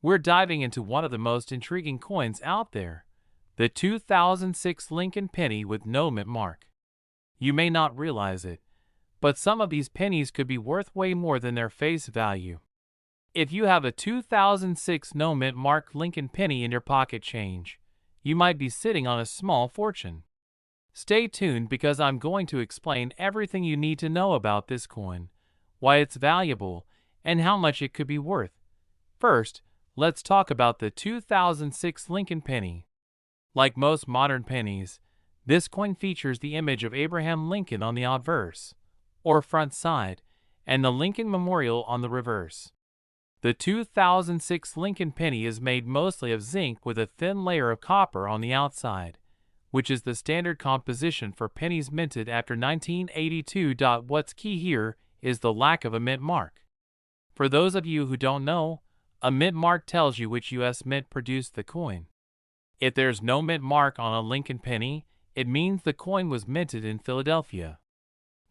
We're diving into one of the most intriguing coins out there, the 2006 Lincoln penny with no mint mark. You may not realize it, but some of these pennies could be worth way more than their face value. If you have a 2006 no mint mark Lincoln penny in your pocket change, you might be sitting on a small fortune. Stay tuned because I'm going to explain everything you need to know about this coin, why it's valuable, and how much it could be worth. First, let's talk about the 2006 Lincoln penny. Like most modern pennies, this coin features the image of Abraham Lincoln on the obverse, or front side, and the Lincoln Memorial on the reverse. The 2006 Lincoln penny is made mostly of zinc with a thin layer of copper on the outside, which is the standard composition for pennies minted after 1982. What's key here is the lack of a mint mark. For those of you who don't know, a mint mark tells you which U.S. mint produced the coin. If there's no mint mark on a Lincoln penny, it means the coin was minted in Philadelphia.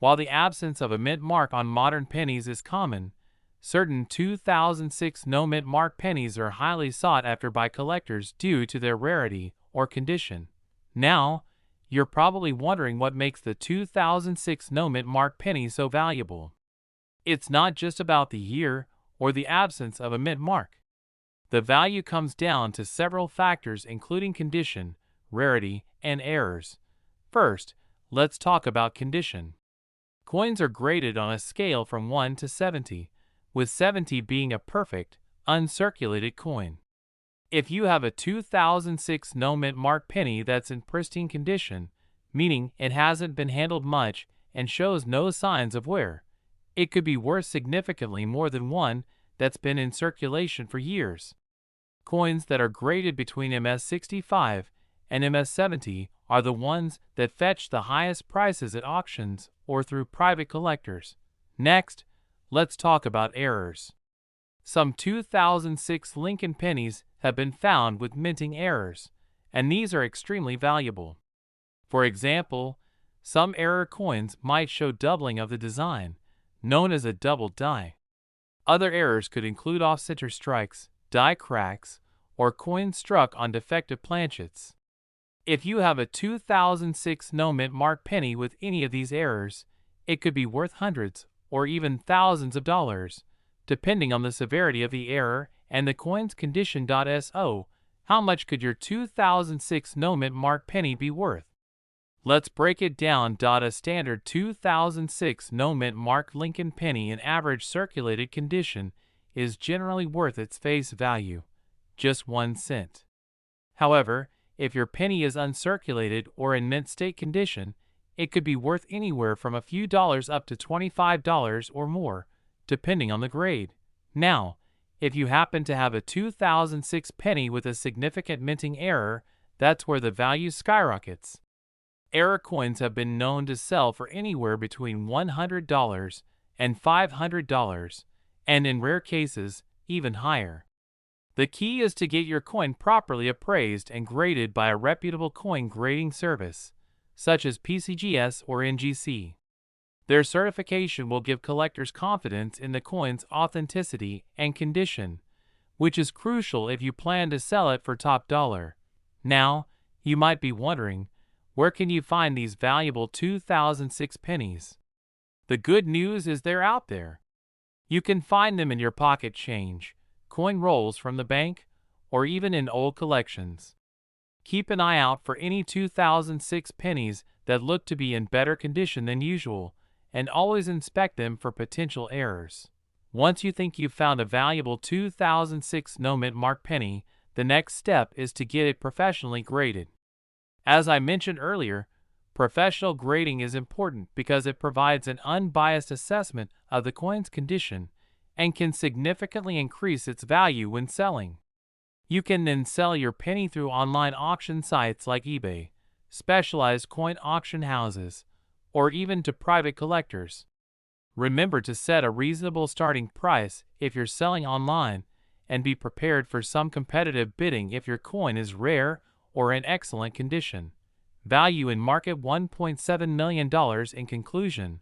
While the absence of a mint mark on modern pennies is common, certain 2006 no mint mark pennies are highly sought after by collectors due to their rarity or condition. Now, you're probably wondering what makes the 2006 no mint mark penny so valuable. It's not just about the year or the absence of a mint mark. The value comes down to several factors including condition, rarity, and errors. First, let's talk about condition. Coins are graded on a scale from 1 to 70, with 70 being a perfect, uncirculated coin. If you have a 2006 no mint mark penny that's in pristine condition, meaning it hasn't been handled much and shows no signs of wear, it could be worth significantly more than one that's been in circulation for years. Coins that are graded between MS65 and MS70 are the ones that fetch the highest prices at auctions or through private collectors. Next, let's talk about errors. Some 2006 Lincoln pennies have been found with minting errors, and these are extremely valuable. For example, some error coins might show doubling of the design, known as a double die. Other errors could include off-center strikes, die cracks, or coins struck on defective planchets. If you have a 2006 no mint mark penny with any of these errors, it could be worth hundreds or even thousands of dollars, depending on the severity of the error and the coin's condition. So, how much could your 2006 no mint mark penny be worth? Let's break it down. A standard 2006 no mint mark Lincoln penny in average circulated condition is generally worth its face value, just 1 cent. However, if your penny is uncirculated or in mint state condition, it could be worth anywhere from a few dollars up to $25 or more, depending on the grade. Now, if you happen to have a 2006 penny with a significant minting error, that's where the value skyrockets. Error coins have been known to sell for anywhere between $100 and $500, and in rare cases, even higher. The key is to get your coin properly appraised and graded by a reputable coin grading service, such as PCGS or NGC. Their certification will give collectors confidence in the coin's authenticity and condition, which is crucial if you plan to sell it for top dollar. Now, you might be wondering, where can you find these valuable 2006 pennies? The good news is they're out there. You can find them in your pocket change, coin rolls from the bank, or even in old collections. Keep an eye out for any 2006 pennies that look to be in better condition than usual, and always inspect them for potential errors. Once you think you've found a valuable 2006 no mint mark penny, the next step is to get it professionally graded. As I mentioned earlier, professional grading is important because it provides an unbiased assessment of the coin's condition and can significantly increase its value when selling. You can then sell your penny through online auction sites like eBay, specialized coin auction houses, or even to private collectors. Remember to set a reasonable starting price if you're selling online, and be prepared for some competitive bidding if your coin is rare or in excellent condition. Value in market $1.7 million. In conclusion,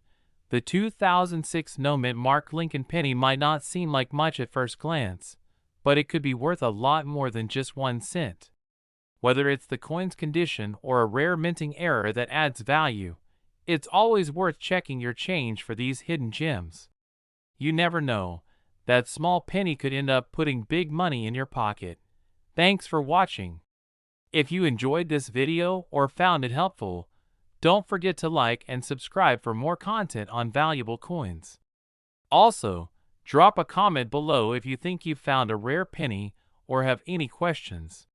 the 2006 no mint mark Lincoln penny might not seem like much at first glance, but it could be worth a lot more than just 1 cent. Whether it's the coin's condition or a rare minting error that adds value, it's always worth checking your change for these hidden gems. You never know, that small penny could end up putting big money in your pocket. Thanks for watching. If you enjoyed this video or found it helpful, don't forget to like and subscribe for more content on valuable coins. Also, drop a comment below if you think you've found a rare penny or have any questions.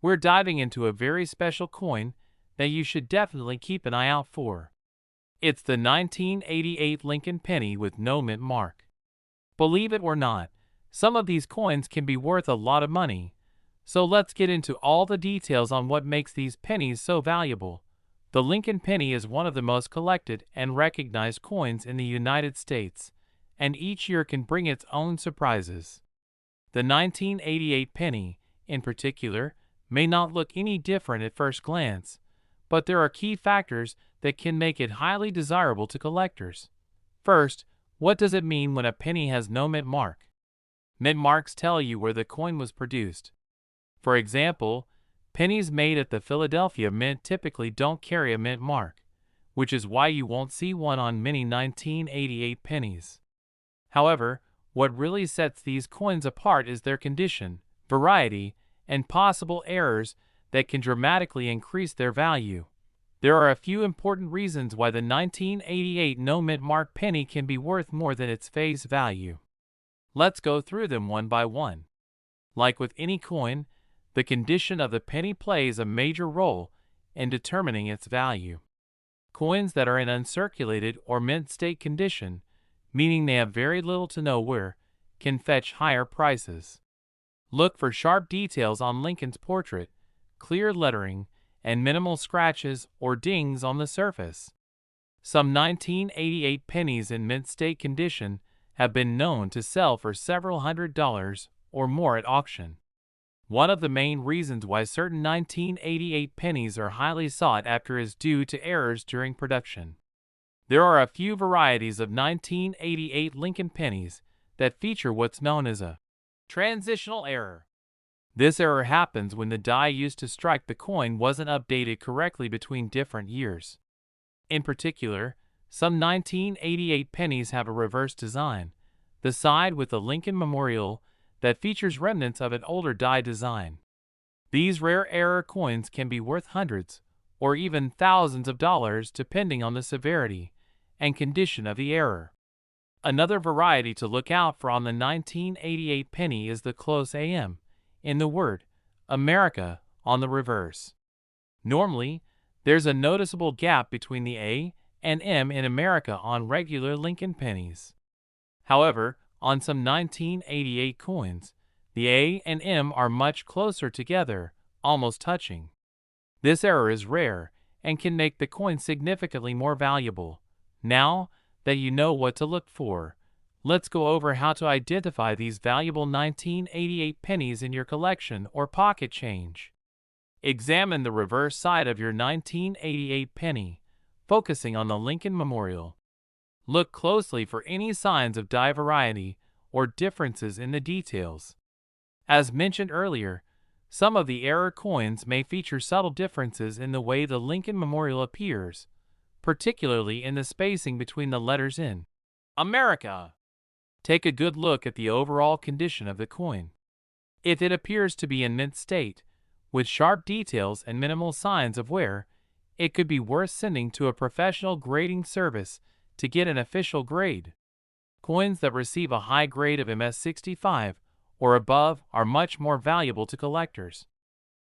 We're diving into a very special coin that you should definitely keep an eye out for. It's the 1988 Lincoln penny with no mint mark. Believe it or not, some of these coins can be worth a lot of money. So let's get into all the details on what makes these pennies so valuable. The Lincoln penny is one of the most collected and recognized coins in the United States, and each year can bring its own surprises. The 1988 penny, in particular, may not look any different at first glance, but there are key factors that can make it highly desirable to collectors. First, what does it mean when a penny has no mint mark? Mint marks tell you where the coin was produced. For example, pennies made at the Philadelphia Mint typically don't carry a mint mark, which is why you won't see one on many 1988 pennies. However, what really sets these coins apart is their condition, variety, and possible errors that can dramatically increase their value. There are a few important reasons why the 1988 no mint mark penny can be worth more than its face value. Let's go through them one by one. Like with any coin, the condition of the penny plays a major role in determining its value. Coins that are in uncirculated or mint state condition, meaning they have very little to no wear, can fetch higher prices. Look for sharp details on Lincoln's portrait, clear lettering, and minimal scratches or dings on the surface. Some 1988 pennies in mint state condition have been known to sell for several $100s or more at auction. One of the main reasons why certain 1988 pennies are highly sought after is due to errors during production. There are a few varieties of 1988 Lincoln pennies that feature what's known as a transitional error. This error happens when the die used to strike the coin wasn't updated correctly between different years. In particular, some 1988 pennies have a reverse design, the side with the Lincoln Memorial that features remnants of an older die design. These rare error coins can be worth hundreds or even thousands of dollars depending on the severity and condition of the error. Another variety to look out for on the 1988 penny is the close AM, in the word America, on the reverse. Normally, there's a noticeable gap between the A and M in America on regular Lincoln pennies. However, on some 1988 coins, the A and M are much closer together, almost touching. This error is rare and can make the coin significantly more valuable. Now that you know what to look for, let's go over how to identify these valuable 1988 pennies in your collection or pocket change. Examine the reverse side of your 1988 penny, focusing on the Lincoln Memorial. Look closely for any signs of die variety or differences in the details. As mentioned earlier, some of the error coins may feature subtle differences in the way the Lincoln Memorial appears, particularly in the spacing between the letters in America. Take a good look at the overall condition of the coin. If it appears to be in mint state, with sharp details and minimal signs of wear, it could be worth sending to a professional grading service to get an official grade. Coins that receive a high grade of MS65 or above are much more valuable to collectors.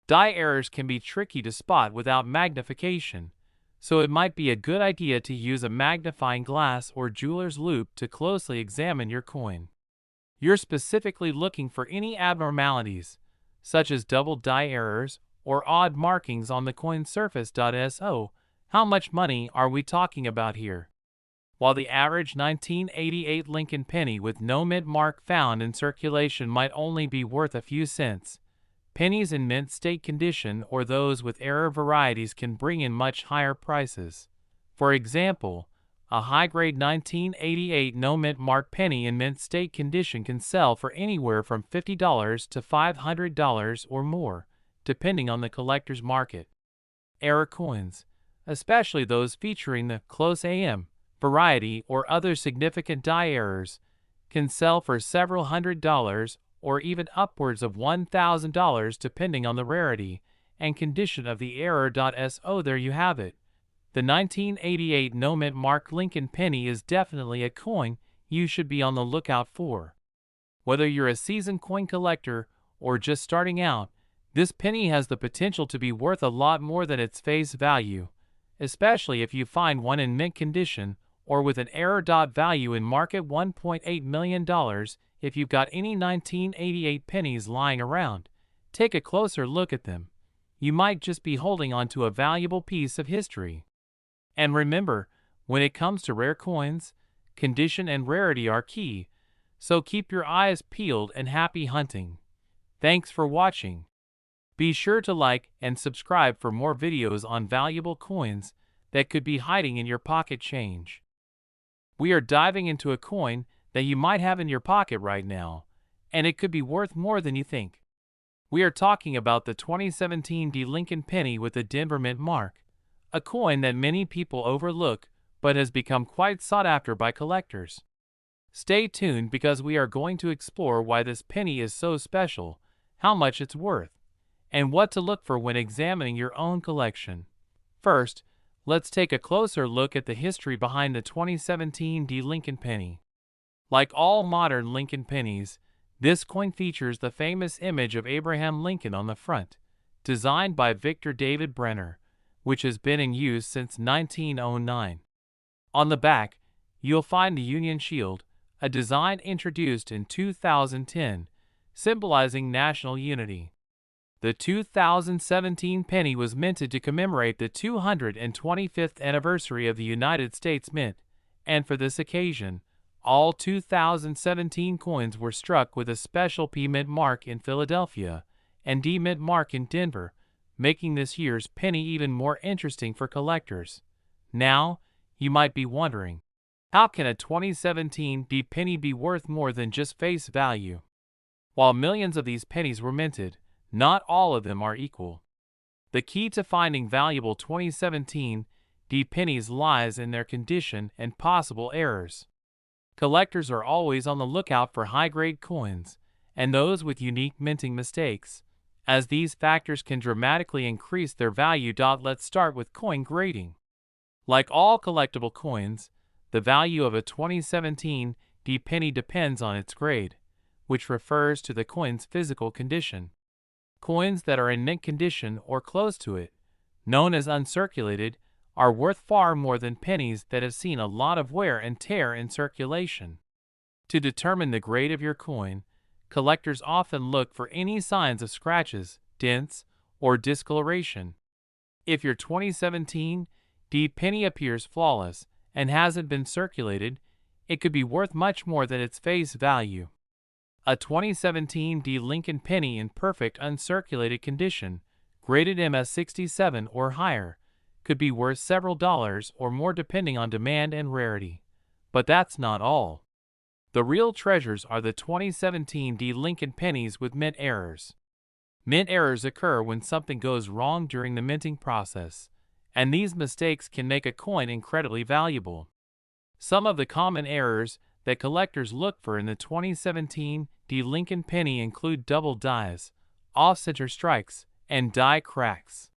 Die errors can be tricky to spot without magnification, so it might be a good idea to use a magnifying glass or jeweler's loupe to closely examine your coin. You're specifically looking for any abnormalities, such as double die errors or odd markings on the coin surface. So, how much money are we talking about here? While the average 1988 Lincoln penny with no mint mark found in circulation might only be worth a few cents, pennies in mint state condition or those with error varieties can bring in much higher prices. For example, A high-grade 1988 no-mint mark penny in mint state condition can sell for anywhere from $50 to $500 or more, depending on the collector's market. Error coins, especially those featuring the close AM variety or other significant die errors, can sell for several $100s or even upwards of $1,000 depending on the rarity and condition of the error. So there you have it. The 1988 no-mint mark Lincoln penny is definitely a coin you should be on the lookout for. Whether you're a seasoned coin collector or just starting out, this penny has the potential to be worth a lot more than its face value, especially if you find one in mint condition or with an error. Value in market $1.8 million. If you've got any 1988 pennies lying around, take a closer look at them. You might just be holding on to a valuable piece of history. And remember, when it comes to rare coins, condition and rarity are key, so keep your eyes peeled and happy hunting. Thanks for watching. Be sure to like and subscribe for more videos on valuable coins that could be hiding in your pocket change. We are diving into a coin that you might have in your pocket right now, and it could be worth more than you think. We are talking about the 2017 Lincoln penny with the Denver Mint mark, a coin that many people overlook but has become quite sought after by collectors. Stay tuned because we are going to explore why this penny is so special, how much it's worth, and what to look for when examining your own collection. First, let's take a closer look at the history behind the 2017 Lincoln penny. Like all modern Lincoln pennies, this coin features the famous image of Abraham Lincoln on the front, designed by Victor David Brenner, which has been in use since 1909. On the back, you'll find the Union Shield, a design introduced in 2010, symbolizing national unity. The 2017 penny was minted to commemorate the 225th anniversary of the United States Mint, and for this occasion, all 2017 coins were struck with a special P Mint mark in Philadelphia and D Mint mark in Denver, making this year's penny even more interesting for collectors. Now, you might be wondering, how can a 2017 D penny be worth more than just face value? While millions of these pennies were minted, not all of them are equal. The key to finding valuable 2017 D pennies lies in their condition and possible errors. Collectors are always on the lookout for high-grade coins, and those with unique minting mistakes, as these factors can dramatically increase their value. Let's start with coin grading. Like all collectible coins, the value of a 2017 D penny depends on its grade, which refers to the coin's physical condition. Coins that are in mint condition or close to it, known as uncirculated, are worth far more than pennies that have seen a lot of wear and tear in circulation. To determine the grade of your coin, collectors often look for any signs of scratches, dents, or discoloration. If your 2017 D penny appears flawless and hasn't been circulated, it could be worth much more than its face value. A 2017 D Lincoln penny in perfect uncirculated condition, graded MS67 or higher, could be worth several dollars or more depending on demand and rarity. But that's not all. The real treasures are the 2017 D Lincoln pennies with mint errors. Mint errors occur when something goes wrong during the minting process, and these mistakes can make a coin incredibly valuable. Some of the common errors that collectors look for in the 2017 D Lincoln penny include double dies, off-center strikes, and die cracks.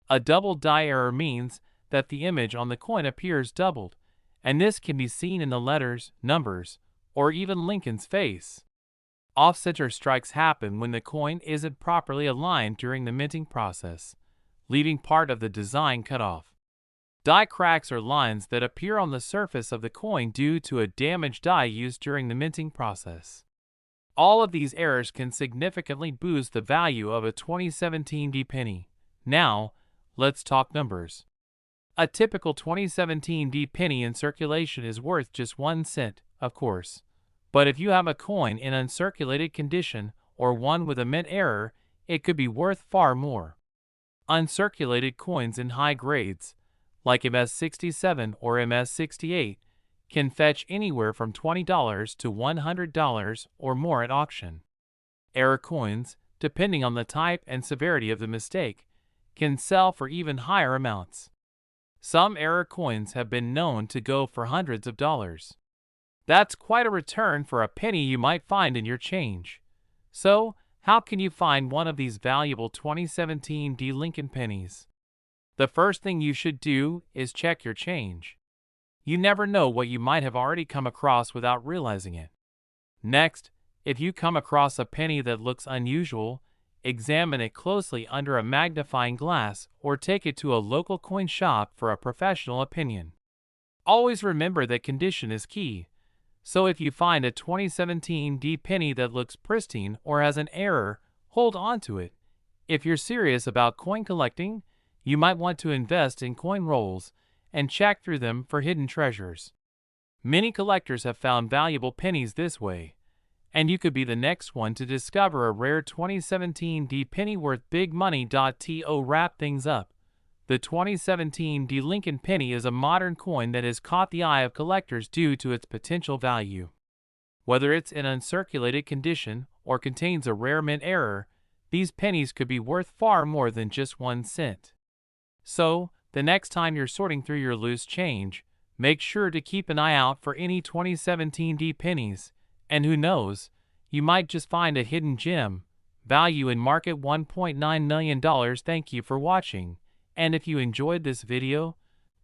A double die error means that the image on the coin appears doubled, and this can be seen in the letters, numbers, or even Lincoln's face. Off-center strikes happen when the coin isn't properly aligned during the minting process, leaving part of the design cut off. Die cracks are lines that appear on the surface of the coin due to a damaged die used during the minting process. All of these errors can significantly boost the value of a 2017 D penny. Now, let's talk numbers. A typical 2017 D penny in circulation is worth just 1 cent, of course. But if you have a coin in uncirculated condition or one with a mint error, it could be worth far more. Uncirculated coins in high grades, like MS-67 or MS-68, can fetch anywhere from $20 to $100 or more at auction. Error coins, depending on the type and severity of the mistake, can sell for even higher amounts. Some error coins have been known to go for hundreds of dollars. That's quite a return for a penny you might find in your change. So, how can you find one of these valuable 2017 D. Lincoln pennies? The first thing you should do is check your change. You never know what you might have already come across without realizing it. Next, if you come across a penny that looks unusual, examine it closely under a magnifying glass or take it to a local coin shop for a professional opinion. Always remember that condition is key. So if you find a 2017 D penny that looks pristine or has an error, hold on to it. If you're serious about coin collecting, you might want to invest in coin rolls and check through them for hidden treasures. Many collectors have found valuable pennies this way, and you could be the next one to discover a rare 2017 D penny worth big money. To wrap things up, the 2017 D Lincoln penny is a modern coin that has caught the eye of collectors due to its potential value. Whether it's in uncirculated condition or contains a rare mint error, these pennies could be worth far more than just 1 cent. So, the next time you're sorting through your loose change, make sure to keep an eye out for any 2017 D pennies, and who knows, you might just find a hidden gem. Value in market $1.9 million. Thank you for watching, and if you enjoyed this video,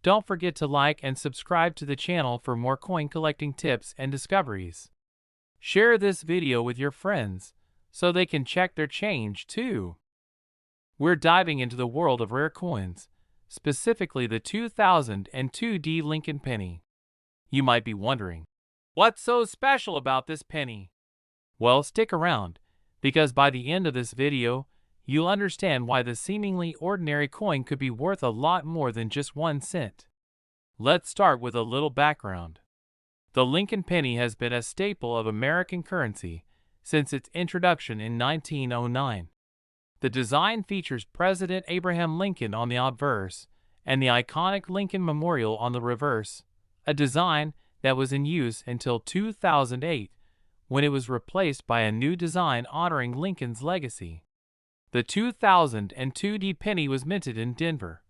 don't forget to like and subscribe to the channel for more coin collecting tips and discoveries. Share this video with your friends so they can check their change too. We're diving into the world of rare coins, specifically the 2002 D Lincoln penny. You might be wondering, what's so special about this penny? Well, stick around, because by the end of this video, you'll understand why the seemingly ordinary coin could be worth a lot more than just 1 cent. Let's start with a little background. The Lincoln penny has been a staple of American currency since its introduction in 1909. The design features President Abraham Lincoln on the obverse and the iconic Lincoln Memorial on the reverse, a design that was in use until 2008, when it was replaced by a new design honoring Lincoln's legacy. The 2002 D penny was minted in Denver,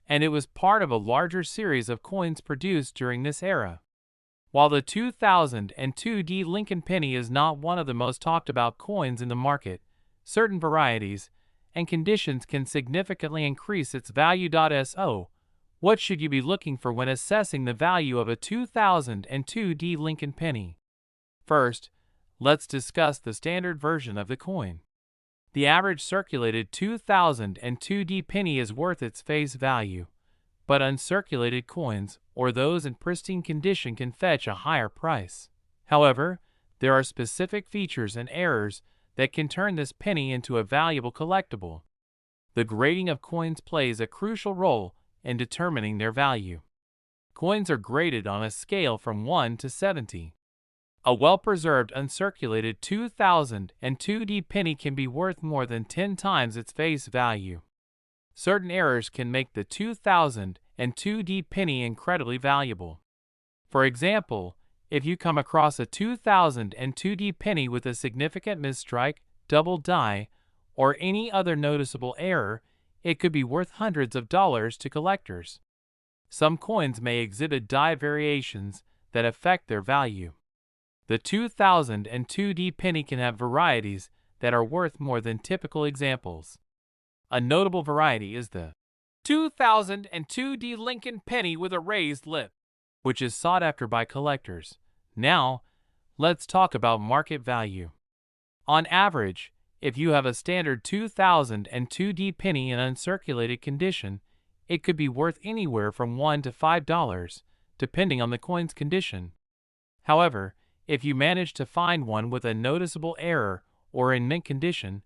and it was part of a larger series of coins produced during this era. While the 2002 D Lincoln penny is not one of the most talked about coins in the market, certain varieties and conditions can significantly increase its value. So, what should you be looking for when assessing the value of a 2002 D Lincoln penny? First, let's discuss the standard version of the coin. The average circulated 2002 D penny is worth its face value, but uncirculated coins, or those in pristine condition, can fetch a higher price. However, there are specific features and errors that can turn this penny into a valuable collectible. The grading of coins plays a crucial role in determining their value. Coins are graded on a scale from 1 to 70. A well-preserved uncirculated 2002 D penny can be worth more than 10 times its face value. Certain errors can make the 2002 D penny incredibly valuable. For example, if you come across a 2002 D penny with a significant misstrike, double die, or any other noticeable error, it could be worth hundreds of dollars to collectors. Some coins may exhibit die variations that affect their value. The 2002 D penny can have varieties that are worth more than typical examples. A notable variety is the 2002 D Lincoln penny with a raised lip, which is sought after by collectors. Now, let's talk about market value. On average, if you have a standard 2002 D penny in uncirculated condition, it could be worth anywhere from $1 to $5, depending on the coin's condition. However, if you manage to find one with a noticeable error or in mint condition,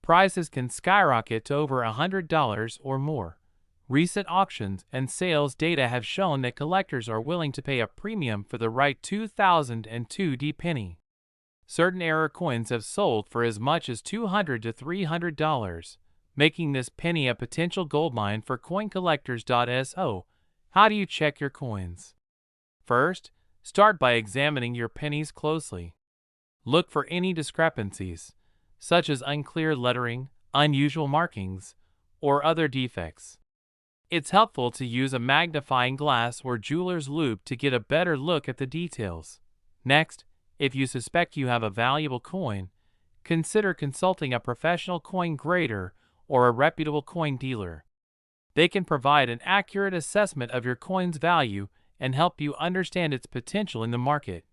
prices can skyrocket to over $100 or more. Recent auctions and sales data have shown that collectors are willing to pay a premium for the right 2002 D penny. Certain error coins have sold for as much as $200 to $300, making this penny a potential goldmine for coin collectors. So, How do you check your coins? First, start by examining your pennies closely. Look for any discrepancies, such as unclear lettering, unusual markings, or other defects. It's helpful to use a magnifying glass or jeweler's loupe to get a better look at the details. Next, if you suspect you have a valuable coin, consider consulting a professional coin grader or a reputable coin dealer. They can provide an accurate assessment of your coin's value and help you understand its potential in the market.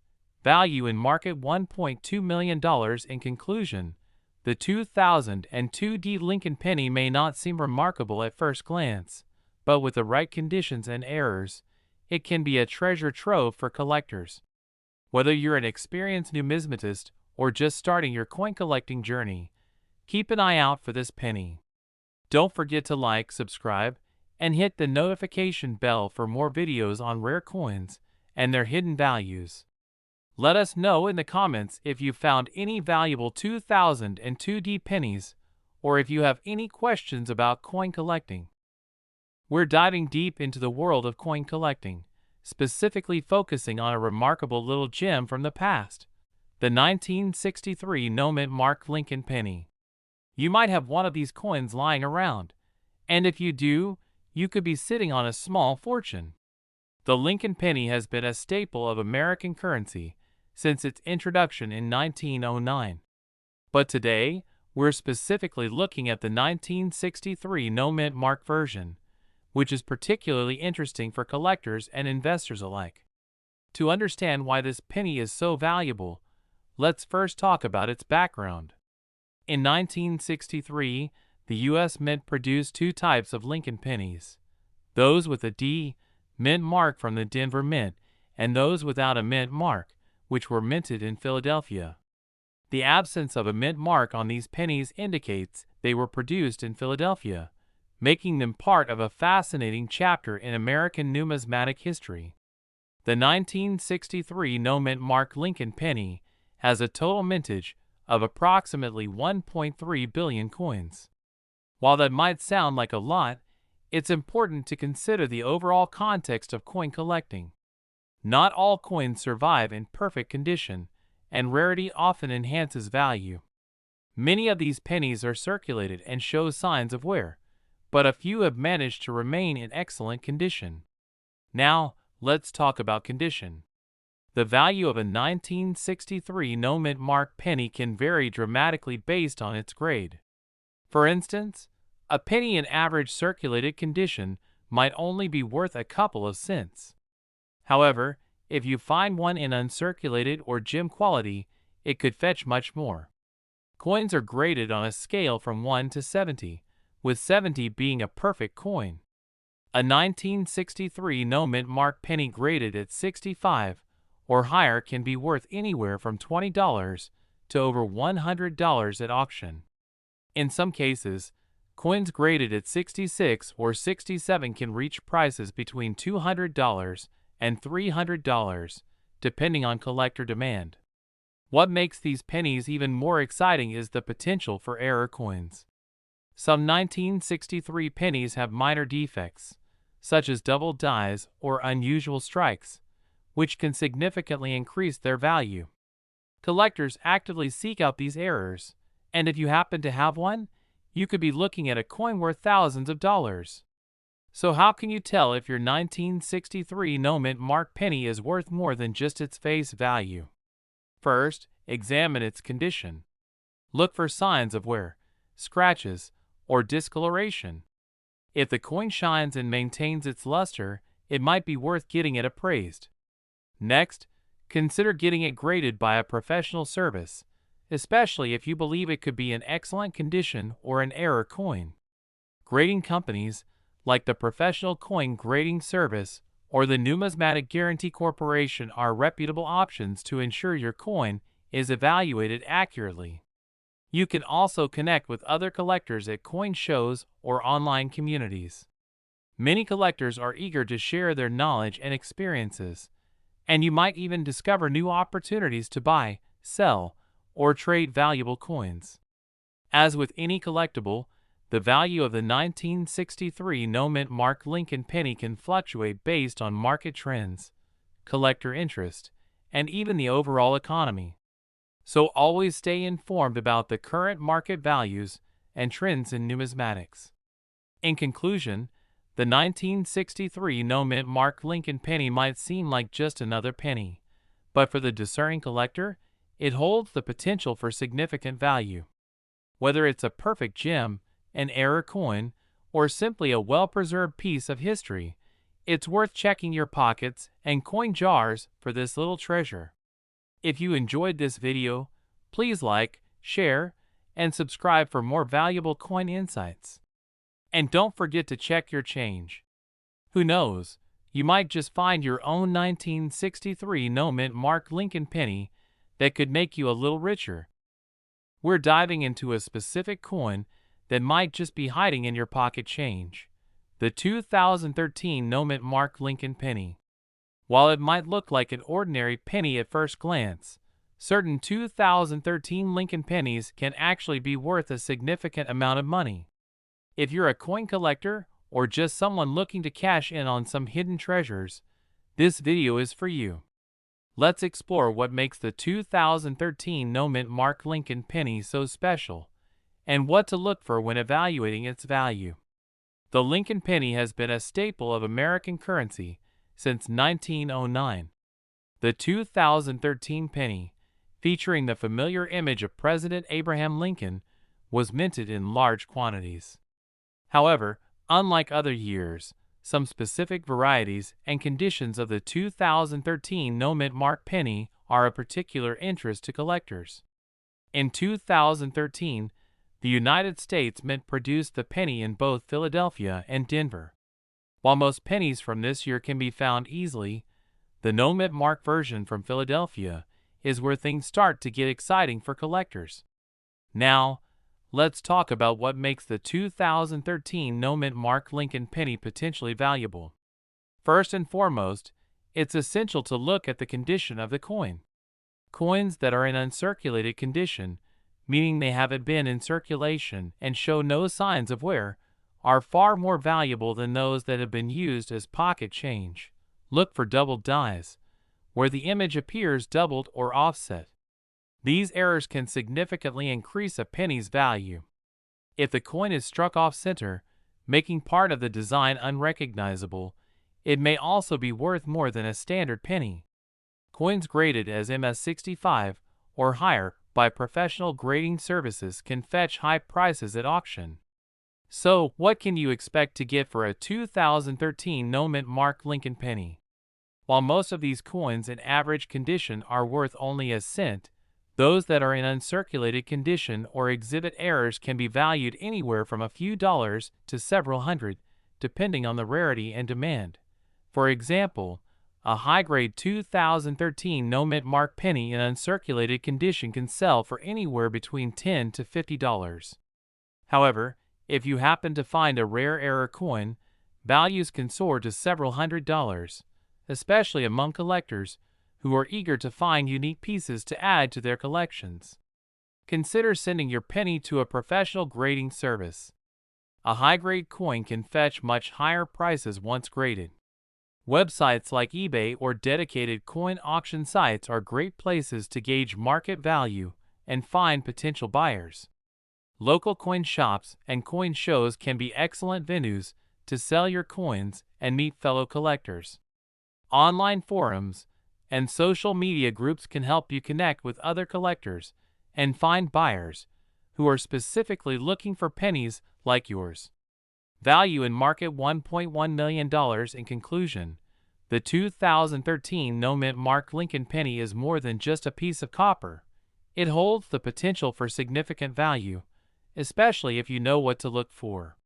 Value in market $1.2 million. In conclusion, the 2002 Lincoln penny may not seem remarkable at first glance, but with the right conditions and errors, it can be a treasure trove for collectors. Whether you're an experienced numismatist or just starting your coin collecting journey, keep an eye out for this penny. Don't forget to like, subscribe, and hit the notification bell for more videos on rare coins and their hidden values. Let us know in the comments if you found any valuable 2002 pennies or if you have any questions about coin collecting. We're diving deep into the world of coin collecting, specifically focusing on a remarkable little gem from the past, the 1963 no-mint mark Lincoln penny. You might have one of these coins lying around, and if you do, you could be sitting on a small fortune. The Lincoln penny has been a staple of American currency since its introduction in 1909. But today, we're specifically looking at the 1963 no-mint mark version, which is particularly interesting for collectors and investors alike. To understand why this penny is so valuable, let's first talk about its background. In 1963, the U.S. Mint produced two types of Lincoln pennies, those with a D mint mark from the Denver Mint and those without a mint mark, which were minted in Philadelphia. The absence of a mint mark on these pennies indicates they were produced in Philadelphia, making them part of a fascinating chapter in American numismatic history. The 1963 no-mint mark Lincoln penny has a total mintage of approximately 1.3 billion coins. While that might sound like a lot, it's important to consider the overall context of coin collecting. Not all coins survive in perfect condition, and rarity often enhances value. Many of these pennies are circulated and show signs of wear, but a few have managed to remain in excellent condition. Now, let's talk about condition. The value of a 1963 no-mint mark penny can vary dramatically based on its grade. For instance, a penny in average circulated condition might only be worth a couple of cents. However, if you find one in uncirculated or gem quality, it could fetch much more. Coins are graded on a scale from 1 to 70, with 70 being a perfect coin. A 1963 no-mint mark penny graded at 65 or higher can be worth anywhere from $20 to over $100 at auction. In some cases, coins graded at 66 or 67 can reach prices between $200 and $300, depending on collector demand. What makes these pennies even more exciting is the potential for error coins. Some 1963 pennies have minor defects, such as double dies or unusual strikes, which can significantly increase their value. Collectors actively seek out these errors, and if you happen to have one, you could be looking at a coin worth thousands of dollars. So how can you tell if your 1963 no-mint mark penny is worth more than just its face value? First, examine its condition. Look for signs of wear, scratches, or discoloration. If the coin shines and maintains its luster, it might be worth getting it appraised. Next, consider getting it graded by a professional service, especially if you believe it could be in excellent condition or an error coin. Grading companies, like the Professional Coin Grading Service or the Numismatic Guarantee Corporation, are reputable options to ensure your coin is evaluated accurately. You can also connect with other collectors at coin shows or online communities. Many collectors are eager to share their knowledge and experiences, and you might even discover new opportunities to buy, sell, or trade valuable coins. As with any collectible, the value of the 1963 no-mint mark Lincoln penny can fluctuate based on market trends, collector interest, and even the overall economy. So always stay informed about the current market values and trends in numismatics. In conclusion, the 1963 no-mint mark Lincoln penny might seem like just another penny, but for the discerning collector, it holds the potential for significant value. Whether it's a perfect gem, an error coin, or simply a well-preserved piece of history, it's worth checking your pockets and coin jars for this little treasure. If you enjoyed this video, please like, share, and subscribe for more valuable coin insights. And don't forget to check your change. Who knows, you might just find your own 1963 no-mint mark Lincoln penny that could make you a little richer. We're diving into a specific coin that might just be hiding in your pocket change, the 2013 no-mint mark Lincoln penny. While it might look like an ordinary penny at first glance, certain 2013 Lincoln pennies can actually be worth a significant amount of money. If you're a coin collector or just someone looking to cash in on some hidden treasures, this video is for you. Let's explore what makes the 2013 no-mint mark Lincoln penny so special, and what to look for when evaluating its value. The Lincoln penny has been a staple of American currency since 1909. The 2013 penny, featuring the familiar image of President Abraham Lincoln, was minted in large quantities. However, unlike other years, some specific varieties and conditions of the 2013 no-mint mark penny are of particular interest to collectors. In 2013, the United States Mint produced the penny in both Philadelphia and Denver. While most pennies from this year can be found easily, the no-mint mark version from Philadelphia is where things start to get exciting for collectors. Now, let's talk about what makes the 2013 no-mint mark Lincoln penny potentially valuable. First and foremost, it's essential to look at the condition of the coin. Coins that are in uncirculated condition, meaning they haven't been in circulation and show no signs of wear, are far more valuable than those that have been used as pocket change. Look for doubled dies, where the image appears doubled or offset. These errors can significantly increase a penny's value. If the coin is struck off-center, making part of the design unrecognizable, it may also be worth more than a standard penny. Coins graded as MS65 or higher by professional grading services can fetch high prices at auction. So, what can you expect to get for a 2013 no-mint mark Lincoln penny? While most of these coins in average condition are worth only a cent, those that are in uncirculated condition or exhibit errors can be valued anywhere from a few dollars to several hundred, depending on the rarity and demand. For example, a high-grade 2013 no-mint mark penny in uncirculated condition can sell for anywhere between $10 to $50. However, if you happen to find a rare error coin, values can soar to several $100s, especially among collectors who are eager to find unique pieces to add to their collections. Consider sending your penny to a professional grading service. A high-grade coin can fetch much higher prices once graded. Websites like eBay or dedicated coin auction sites are great places to gauge market value and find potential buyers. Local coin shops and coin shows can be excellent venues to sell your coins and meet fellow collectors. Online forums and social media groups can help you connect with other collectors and find buyers who are specifically looking for pennies like yours. Value in market $1.1 million. In conclusion, the 2013 no-mint mark Lincoln penny is more than just a piece of copper. It holds the potential for significant value, especially if you know what to look for.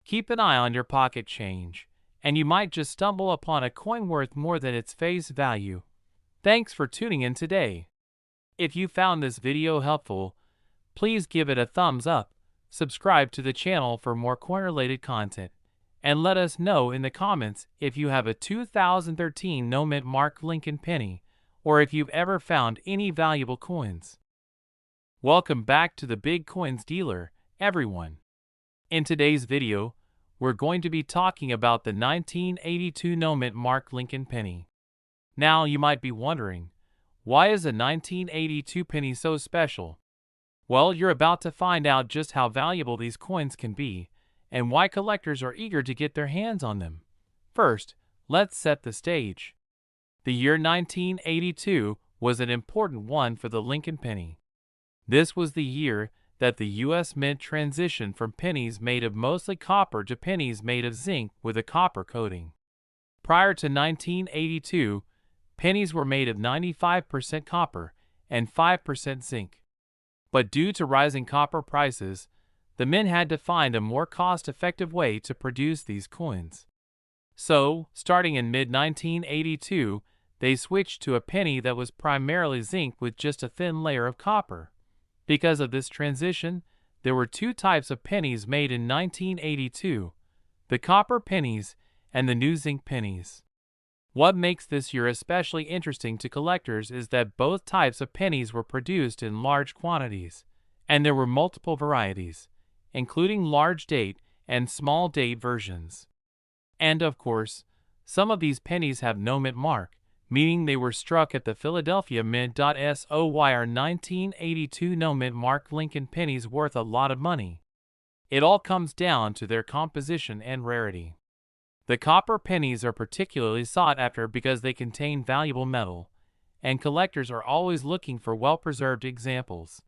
Keep an eye on your pocket change, and you might just stumble upon a coin worth more than its face value. Thanks for tuning in today. If you found this video helpful, please give it a thumbs up, subscribe to the channel for more coin-related content, and let us know in the comments if you have a 2013 no-mint mark Lincoln penny, or if you've ever found any valuable coins. Welcome back to the Big Coins Dealer, everyone. In today's video, we're going to be talking about the 1982 no-mint mark Lincoln penny. Now you might be wondering, why is a 1982 penny so special? Well, you're about to find out just how valuable these coins can be and why collectors are eager to get their hands on them. First, let's set the stage. The year 1982 was an important one for the Lincoln penny. This was the year that the U.S. Mint transitioned from pennies made of mostly copper to pennies made of zinc with a copper coating. Prior to 1982, pennies were made of 95% copper and 5% zinc. But due to rising copper prices, the Mint had to find a more cost-effective way to produce these coins. So, starting in mid-1982, they switched to a penny that was primarily zinc with just a thin layer of copper. Because of this transition, there were two types of pennies made in 1982, the copper pennies and the new zinc pennies. What makes this year especially interesting to collectors is that both types of pennies were produced in large quantities, and there were multiple varieties, including large date and small date versions. And of course, some of these pennies have no mint mark, meaning they were struck at the Philadelphia Mint. So why are 1982 no mint mark Lincoln pennies worth a lot of money? It all comes down to their composition and rarity. The copper pennies are particularly sought after because they contain valuable metal, and collectors are always looking for well-preserved examples.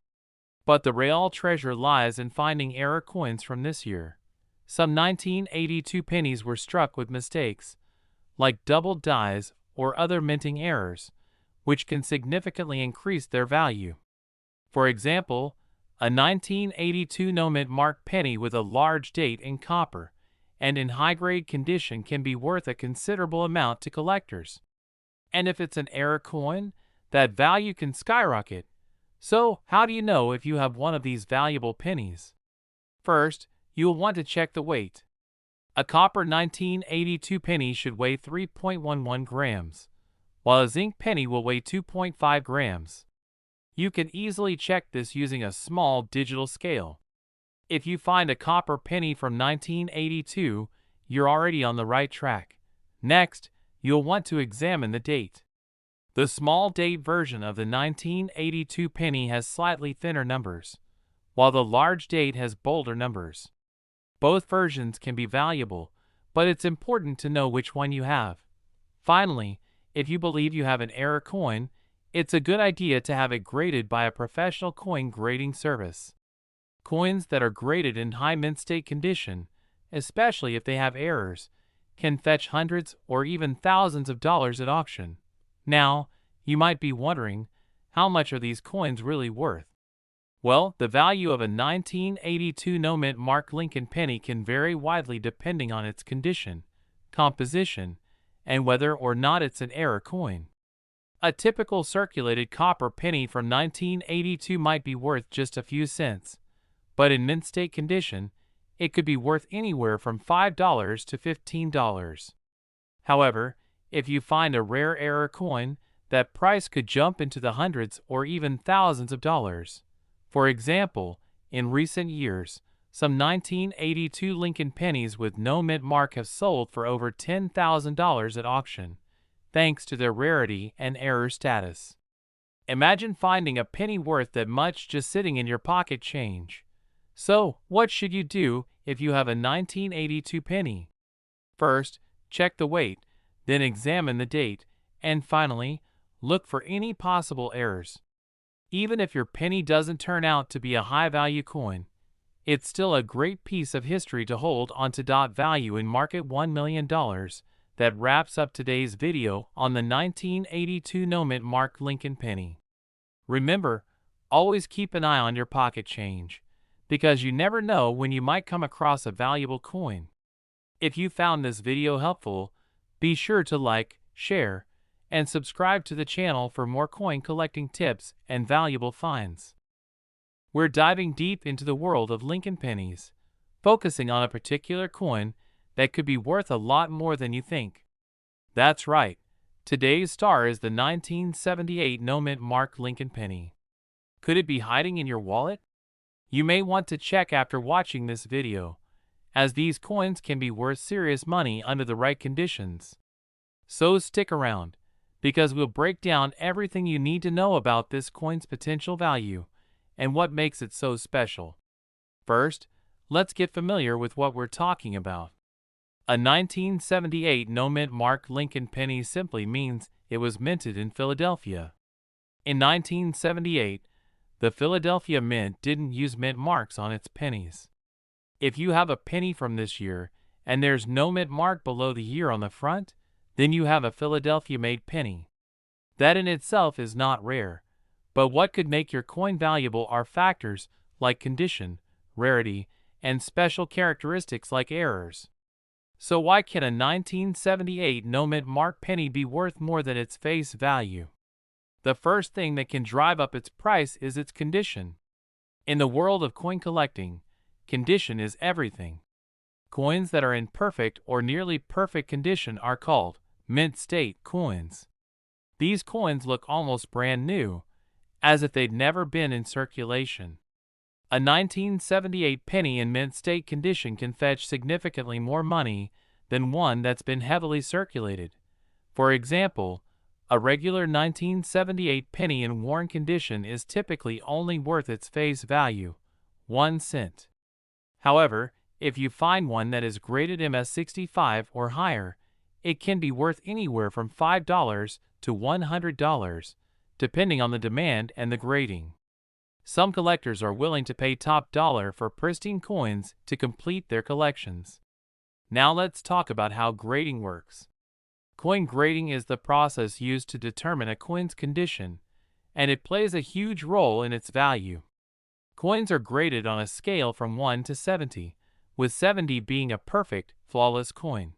But the real treasure lies in finding error coins from this year. Some 1982 pennies were struck with mistakes, like doubled dies or other minting errors, which can significantly increase their value. For example, a 1982 no-mint mark penny with a large date in copper and in high-grade condition can be worth a considerable amount to collectors. And if it's an error coin, that value can skyrocket. So, how do you know if you have one of these valuable pennies? First, you'll want to check the weight. A copper 1982 penny should weigh 3.11 grams, while a zinc penny will weigh 2.5 grams. You can easily check this using a small digital scale. If you find a copper penny from 1982, you're already on the right track. Next, you'll want to examine the date. The small date version of the 1982 penny has slightly thinner numbers, while the large date has bolder numbers. Both versions can be valuable, but it's important to know which one you have. Finally, if you believe you have an error coin, it's a good idea to have it graded by a professional coin grading service. Coins that are graded in high mint state condition, especially if they have errors, can fetch hundreds or even thousands of dollars at auction. Now, you might be wondering, how much are these coins really worth? Well, the value of a 1982 no-mint mark Lincoln penny can vary widely depending on its condition, composition, and whether or not it's an error coin. A typical circulated copper penny from 1982 might be worth just a few cents, but in mint state condition, it could be worth anywhere from $5 to $15. However, if you find a rare error coin, that price could jump into the hundreds or even thousands of dollars. For example, in recent years, some 1982 Lincoln pennies with no mint mark have sold for over $10,000 at auction, thanks to their rarity and error status. Imagine finding a penny worth that much just sitting in your pocket change. So, what should you do if you have a 1982 penny? First, check the weight, then examine the date, and finally, look for any possible errors. Even if your penny doesn't turn out to be a high-value coin, it's still a great piece of history to hold onto. Value in market $1 million. That wraps up today's video on the 1982 no-mint mark Lincoln penny. Remember, always keep an eye on your pocket change, because you never know when you might come across a valuable coin. If you found this video helpful, be sure to like, share, and subscribe to the channel for more coin collecting tips and valuable finds. We're diving deep into the world of Lincoln pennies, focusing on a particular coin that could be worth a lot more than you think. That's right, today's star is the 1978 no-mint mark Lincoln penny. Could it be hiding in your wallet? You may want to check after watching this video, as these coins can be worth serious money under the right conditions. So stick around, because we'll break down everything you need to know about this coin's potential value and what makes it so special. First, let's get familiar with what we're talking about. A 1978 no-mint mark Lincoln penny simply means it was minted in Philadelphia. In 1978, the Philadelphia Mint didn't use mint marks on its pennies. If you have a penny from this year and there's no mint mark below the year on the front, then you have a Philadelphia-made penny. That in itself is not rare, but what could make your coin valuable are factors like condition, rarity, and special characteristics like errors. So why can a 1978 no-mint mark penny be worth more than its face value? The first thing that can drive up its price is its condition. In the world of coin collecting, condition is everything. Coins that are in perfect or nearly perfect condition are called mint state coins. These coins look almost brand new, as if they'd never been in circulation. A 1978 penny in mint state condition can fetch significantly more money than one that's been heavily circulated. For example, a regular 1978 penny in worn condition is typically only worth its face value, 1 cent. However, if you find one that is graded MS65 or higher, it can be worth anywhere from $5 to $100, depending on the demand and the grading. Some collectors are willing to pay top dollar for pristine coins to complete their collections. Now let's talk about how grading works. Coin grading is the process used to determine a coin's condition, and it plays a huge role in its value. Coins are graded on a scale from 1 to 70, with 70 being a perfect, flawless coin.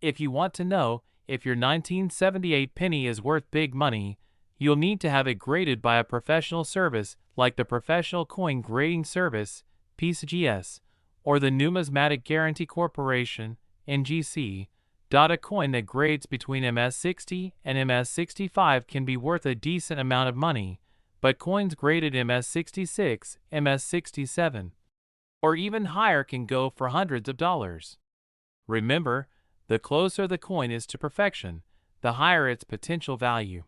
If you want to know if your 1978 penny is worth big money, you'll need to have it graded by a professional service like the Professional Coin Grading Service, PCGS, or the Numismatic Guarantee Corporation, NGC. A coin that grades between MS60 and MS65 can be worth a decent amount of money, but coins graded MS66, MS67, or even higher can go for hundreds of dollars. Remember, the closer the coin is to perfection, the higher its potential value.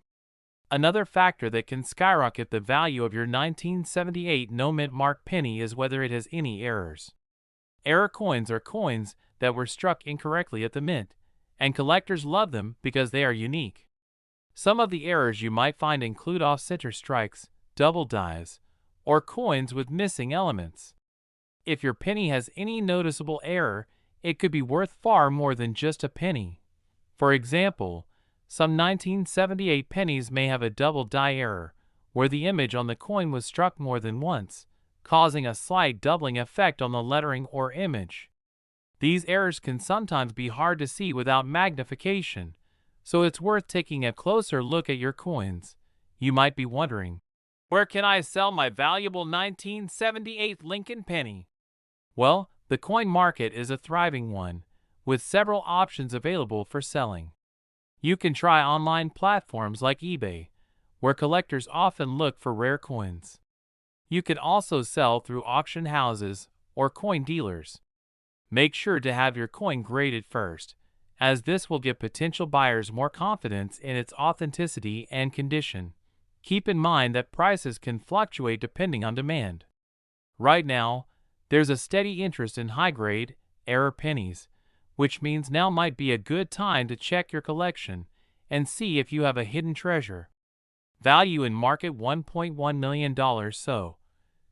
Another factor that can skyrocket the value of your 1978 no-mint mark penny is whether it has any errors. Error coins are coins that were struck incorrectly at the mint, and collectors love them because they are unique. Some of the errors you might find include off-center strikes, double dies, or coins with missing elements. If your penny has any noticeable error, it could be worth far more than just a penny. For example, some 1978 pennies may have a double die error, where the image on the coin was struck more than once, causing a slight doubling effect on the lettering or image. These errors can sometimes be hard to see without magnification, so it's worth taking a closer look at your coins. You might be wondering, where can I sell my valuable 1978 Lincoln penny? Well, the coin market is a thriving one, with several options available for selling. You can try online platforms like eBay, where collectors often look for rare coins. You can also sell through auction houses or coin dealers. Make sure to have your coin graded first, as this will give potential buyers more confidence in its authenticity and condition. Keep in mind that prices can fluctuate depending on demand. Right now, there's a steady interest in high-grade, error pennies, which means now might be a good time to check your collection and see if you have a hidden treasure. Value in market $1.1 million. So,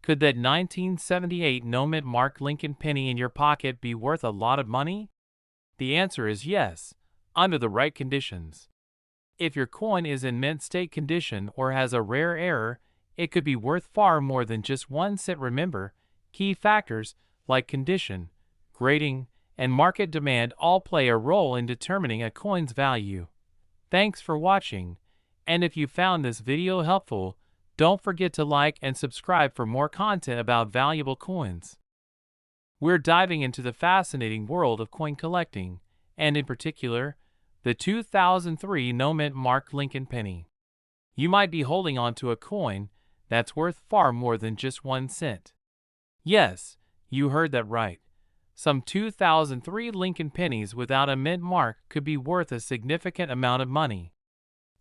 could that 1978 no-mint mark Lincoln penny in your pocket be worth a lot of money? The answer is yes, under the right conditions. If your coin is in mint state condition or has a rare error, it could be worth far more than just 1 cent. Remember, key factors like condition, grading, and market demand all play a role in determining a coin's value. Thanks for watching, and if you found this video helpful, don't forget to like and subscribe for more content about valuable coins. We're diving into the fascinating world of coin collecting, and in particular, the 2003 no-mint mark Lincoln penny. You might be holding on to a coin that's worth far more than just 1 cent. Yes, you heard that right. Some 2003 Lincoln pennies without a mint mark could be worth a significant amount of money.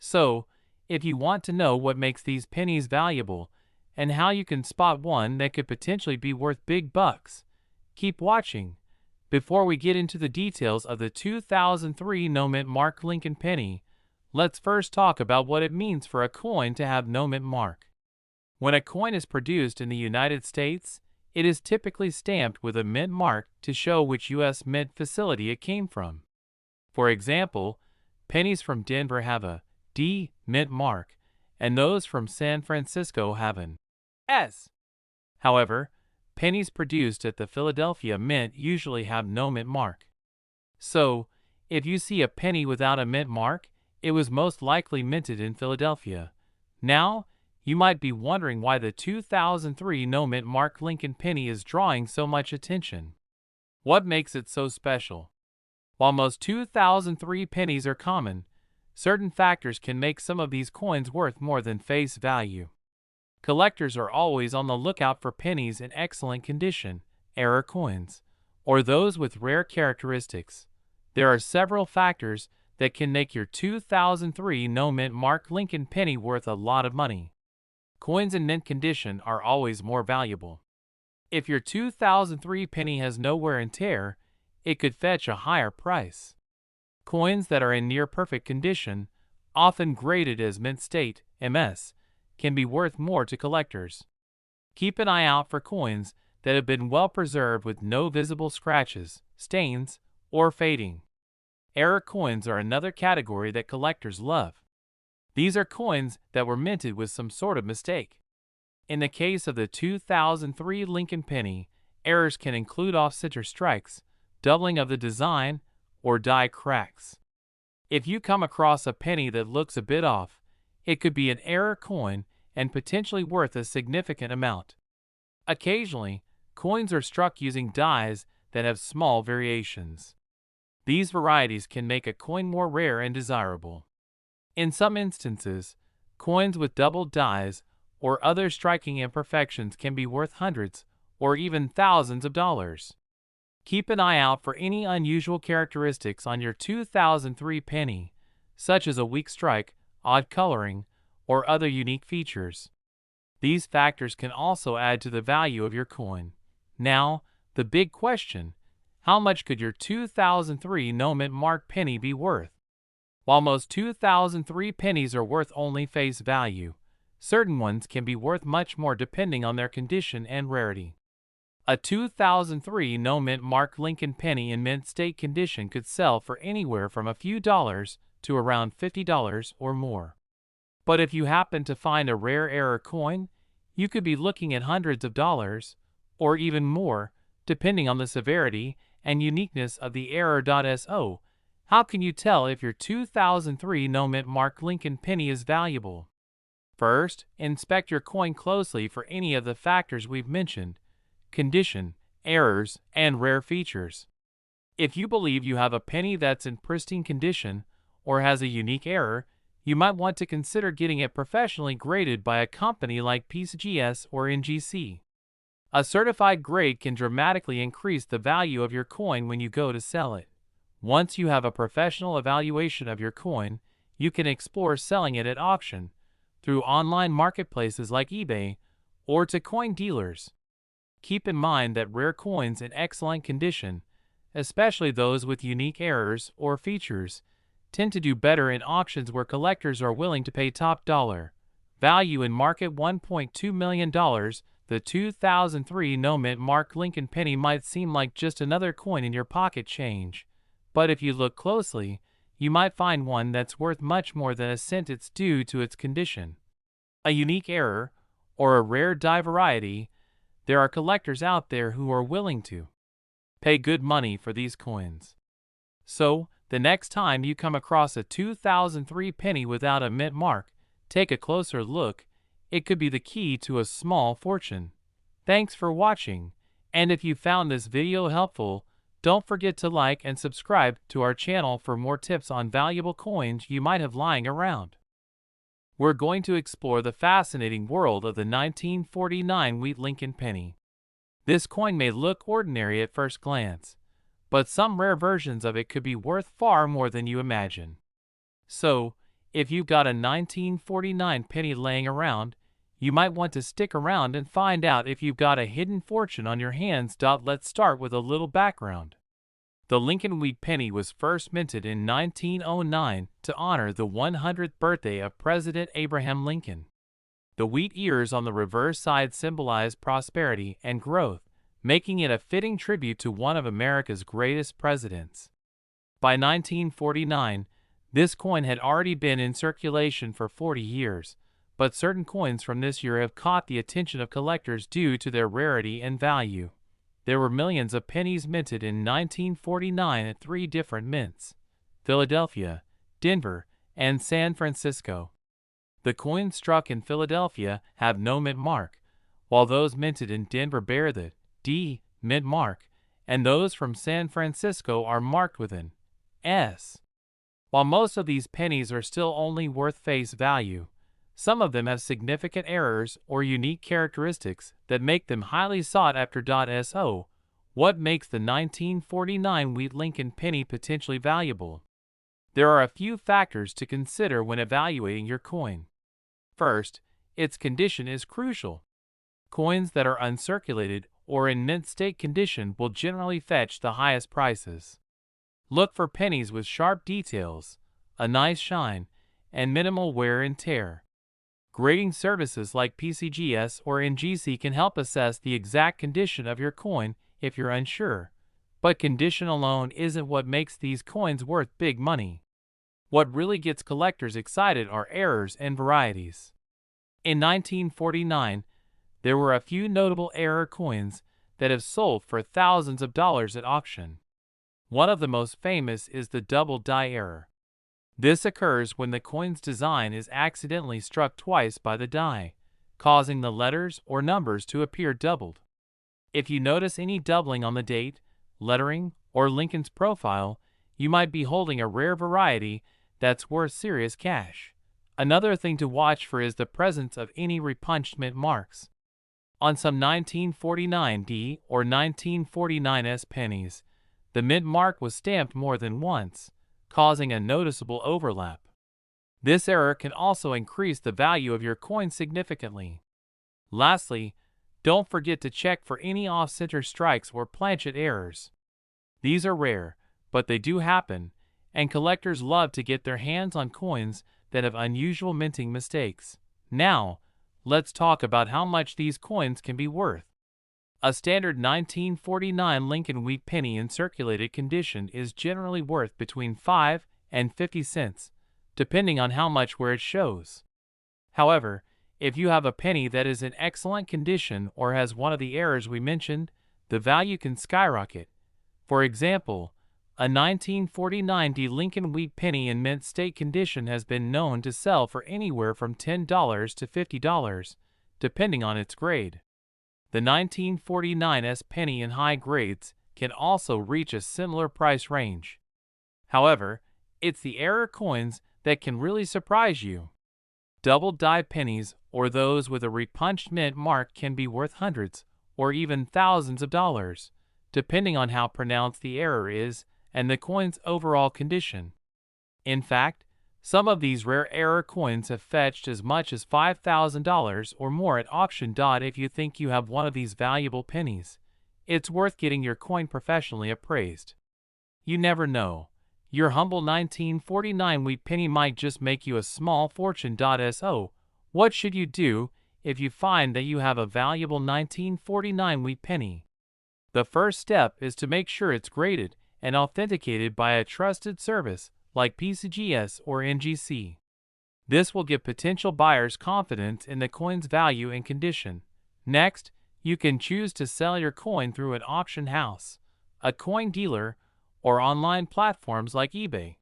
So, if you want to know what makes these pennies valuable and how you can spot one that could potentially be worth big bucks, keep watching. Before we get into the details of the 2003 no mint mark Lincoln penny, let's first talk about what it means for a coin to have no mint mark. When a coin is produced in the United States, it is typically stamped with a mint mark to show which U.S. mint facility it came from. For example, pennies from Denver have a D mint mark, and those from San Francisco have an S. However, pennies produced at the Philadelphia Mint usually have no mint mark. So, if you see a penny without a mint mark, it was most likely minted in Philadelphia. Now, you might be wondering why the 2003 no mint mark Lincoln penny is drawing so much attention. What makes it so special? While most 2003 pennies are common, certain factors can make some of these coins worth more than face value. Collectors are always on the lookout for pennies in excellent condition, error coins, or those with rare characteristics. There are several factors that can make your 2003 no mint mark Lincoln penny worth a lot of money. Coins in mint condition are always more valuable. If your 2003 penny has no wear and tear, it could fetch a higher price. Coins that are in near perfect condition, often graded as mint state, MS, can be worth more to collectors. Keep an eye out for coins that have been well preserved with no visible scratches, stains, or fading. Error coins are another category that collectors love. These are coins that were minted with some sort of mistake. In the case of the 2003 Lincoln penny, errors can include off-center strikes, doubling of the design, or die cracks. If you come across a penny that looks a bit off, it could be an error coin and potentially worth a significant amount. Occasionally, coins are struck using dies that have small variations. These varieties can make a coin more rare and desirable. In some instances, coins with doubled dies or other striking imperfections can be worth hundreds or even thousands of dollars. Keep an eye out for any unusual characteristics on your 2003 penny, such as a weak strike, odd coloring, or other unique features. These factors can also add to the value of your coin. Now, the big question: how much could your 2003 no mint mark penny be worth? While most 2003 pennies are worth only face value, certain ones can be worth much more depending on their condition and rarity. A 2003 no mint mark Lincoln penny in mint state condition could sell for anywhere from a few dollars to around $50 or more. But if you happen to find a rare error coin, you could be looking at hundreds of dollars, or even more, depending on the severity and uniqueness of the error.so. How can you tell if your 2003 no mint mark Lincoln penny is valuable? First, inspect your coin closely for any of the factors we've mentioned: condition, errors, and rare features. If you believe you have a penny that's in pristine condition or has a unique error, you might want to consider getting it professionally graded by a company like PCGS or NGC. A certified grade can dramatically increase the value of your coin when you go to sell it. Once you have a professional evaluation of your coin, you can explore selling it at auction, through online marketplaces like eBay, or to coin dealers. Keep in mind that rare coins in excellent condition, especially those with unique errors or features, tend to do better in auctions where collectors are willing to pay top dollar value in market. $1.2 million. The 2003 no mint mark Lincoln penny might seem like just another coin in your pocket change, but if you look closely, you might find one that's worth much more than a cent it's due to its condition. A unique error, or a rare die variety, there are collectors out there who are willing to pay good money for these coins. So, the next time you come across a 2003 penny without a mint mark, take a closer look. It could be the key to a small fortune. Thanks for watching, and if you found this video helpful, don't forget to like and subscribe to our channel for more tips on valuable coins you might have lying around. We're going to explore the fascinating world of the 1949 Wheat Lincoln penny. This coin may look ordinary at first glance, but some rare versions of it could be worth far more than you imagine. So, if you've got a 1949 penny laying around, you might want to stick around and find out if you've got a hidden fortune on your hands. Let's start with a little background. The Lincoln Wheat penny was first minted in 1909 to honor the 100th birthday of President Abraham Lincoln. The wheat ears on the reverse side symbolize prosperity and growth, making it a fitting tribute to one of America's greatest presidents. By 1949, this coin had already been in circulation for 40 years, but certain coins from this year have caught the attention of collectors due to their rarity and value. There were millions of pennies minted in 1949 at 3 different mints: Philadelphia, Denver, and San Francisco. The coins struck in Philadelphia have no mint mark, while those minted in Denver bear the D mint mark, and those from San Francisco are marked with an S. While most of these pennies are still only worth face value, some of them have significant errors or unique characteristics that make them highly sought after. So, what makes the 1949 Wheat Lincoln penny potentially valuable? There are a few factors to consider when evaluating your coin. First, its condition is crucial. Coins that are uncirculated or in mint state condition will generally fetch the highest prices. Look for pennies with sharp details, a nice shine, and minimal wear and tear. Grading services like PCGS or NGC can help assess the exact condition of your coin if you're unsure, but condition alone isn't what makes these coins worth big money. What really gets collectors excited are errors and varieties. In 1949, there were a few notable error coins that have sold for thousands of dollars at auction. One of the most famous is the double die error. This occurs when the coin's design is accidentally struck twice by the die, causing the letters or numbers to appear doubled. If you notice any doubling on the date, lettering, or Lincoln's profile, you might be holding a rare variety that's worth serious cash. Another thing to watch for is the presence of any repunched mint marks. On some 1949D or 1949S pennies, the mint mark was stamped more than once, causing a noticeable overlap. This error can also increase the value of your coin significantly. Lastly, don't forget to check for any off-center strikes or planchet errors. These are rare, but they do happen, and collectors love to get their hands on coins that have unusual minting mistakes. Now, let's talk about how much these coins can be worth. A standard 1949 Lincoln Wheat penny in circulated condition is generally worth between 5 and 50 cents, depending on how much wear it shows. However, if you have a penny that is in excellent condition or has one of the errors we mentioned, the value can skyrocket. For example, a 1949D Lincoln Wheat penny in mint state condition has been known to sell for anywhere from $10 to $50, depending on its grade. The 1949S penny in high grades can also reach a similar price range. However, it's the error coins that can really surprise you. Double die pennies or those with a repunched mint mark can be worth hundreds or even thousands of dollars, depending on how pronounced the error is and the coin's overall condition. In fact, some of these rare error coins have fetched as much as $5,000 or more at auction. If you think you have one of these valuable pennies, it's worth getting your coin professionally appraised. You never know. Your humble 1949 Wheat penny might just make you a small fortune. So, what should you do if you find that you have a valuable 1949 Wheat penny? The first step is to make sure it's graded and authenticated by a trusted service like PCGS or NGC. This will give potential buyers confidence in the coin's value and condition. Next, you can choose to sell your coin through an auction house, a coin dealer, or online platforms like eBay.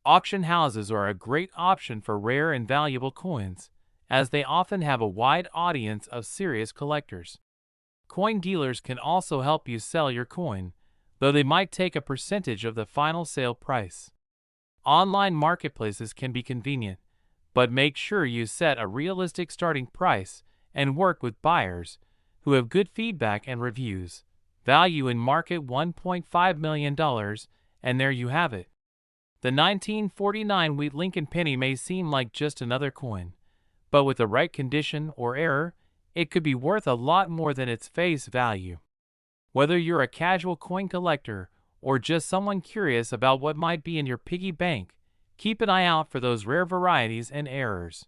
Auction houses are a great option for rare and valuable coins, as they often have a wide audience of serious collectors. Coin dealers can also help you sell your coin, though they might take a percentage of the final sale price. Online marketplaces can be convenient, but make sure you set a realistic starting price and work with buyers who have good feedback and reviews. Value in market $1.5 million, and there you have it. The 1949 wheat Lincoln penny may seem like just another coin, but with the right condition or error, it could be worth a lot more than its face value. Whether you're a casual coin collector or just someone curious about what might be in your piggy bank, keep an eye out for those rare varieties and errors.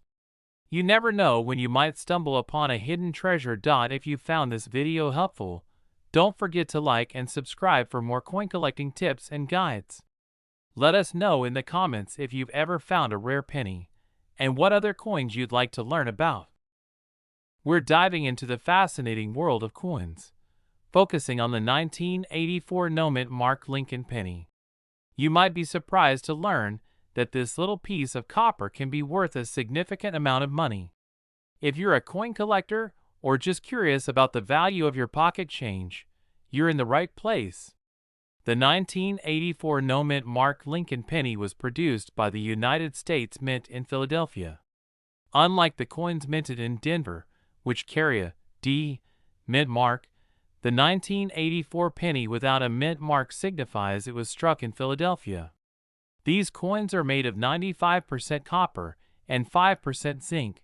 You never know when you might stumble upon a hidden treasure. If you found this video helpful, don't forget to like and subscribe for more coin collecting tips and guides. Let us know in the comments if you've ever found a rare penny, and what other coins you'd like to learn about. We're diving into the fascinating world of coins, focusing on the 1984 no-mint mark Lincoln penny. You might be surprised to learn that this little piece of copper can be worth a significant amount of money. If you're a coin collector or just curious about the value of your pocket change, you're in the right place. The 1984 no-mint mark Lincoln penny was produced by the United States Mint in Philadelphia. Unlike the coins minted in Denver, which carry a D mint mark, the 1984 penny without a mint mark signifies it was struck in Philadelphia. These coins are made of 95% copper and 5% zinc,